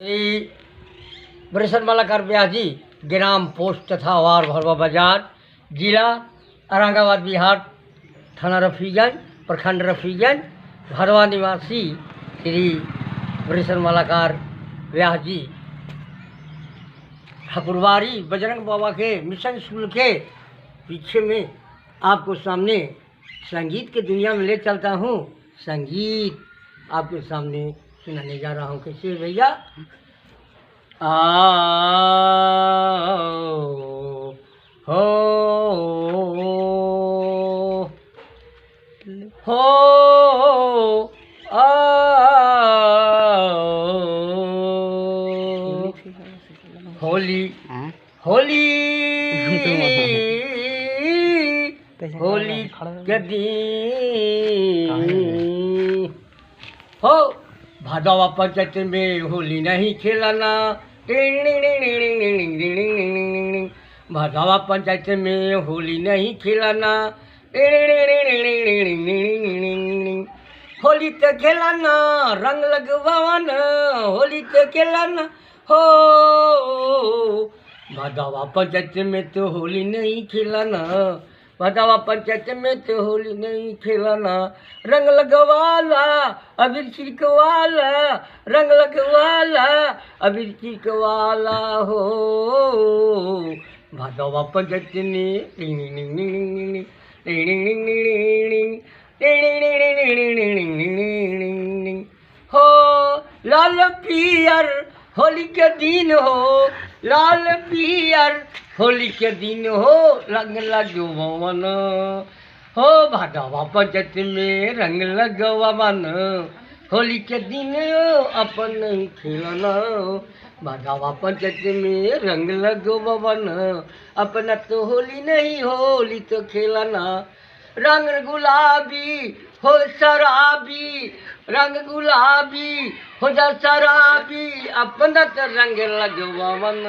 बृहस्पति मालाकार व्यास जी, gram post तथा वार भरवा बाजार, जिला औरंगाबाद बिहार, थाना रफीगंज, प्रखंड रफीगंज, भरवा निवासी श्री बृहस्पति मालाकार व्यास जी ठकुरवारी बजरंग बाबा के मिशन स्कूल के पीछे में आपको सामने संगीत की दुनिया में ले चलता हूँ। संगीत आपके सामने सुनाने जा रहा हूँ। कैसे भैया? आ हो आ होली होली होली के दिन हो भादवा पंचायत में होली नहीं खेलाना। भादवा पंचायत में होली नहीं खेलाना। होली तो खेलाना रंग लगवाना। होली तो खेलाना हो भादवा पंचायत में तो होली नहीं खेलाना। भादवा पंचायत में तो होली नहीं खेलाना। रंग लगवाला अबीर छिड़कवाला। रंग लगवाला अबीर छिड़कवाला हो भादवा पंचायत में हो लाल पियर होली के दिन हो। लाल पियर होली के दिन हो रंग लगवावन हो भादवा पंचायत में रंग लगवावन। होली के दिन अपन नहीं खेलना। भादवा पंचायत में रंग लगवावन अपना तो होली नहीं होली तो खेलना। रंग गुलाबी हो शराबी। रंग गुलाबी हो जा शराबी अपना तो रंग लगवावन।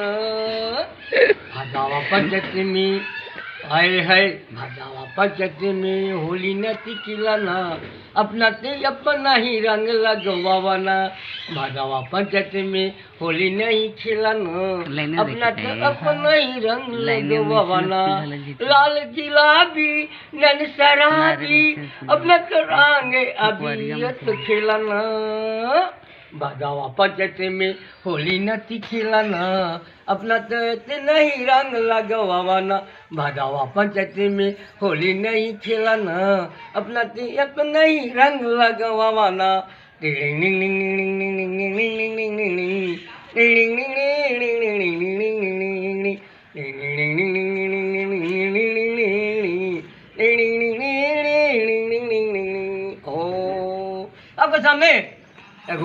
भादवा पंचायत में हाय हाय भादवा पंचायत में होली नहीं खिलाना। अपना ते अपना ही रंग लगवाना। भादवा पंचायत में होली नहीं खिलाना। अपना तो अपना ही रंग लगवाना। लाल गुलाबी नन शराबी अपना तो रंग अभी तो खिलाना। भादवा पंचायत में होली नहीं खिलाना। अपना तो नहीं रंग लगवाना। भादवा पंचायत में होली नहीं खिलाना। अपना तो अपना ही रंग लगवाना। आपके सामने एक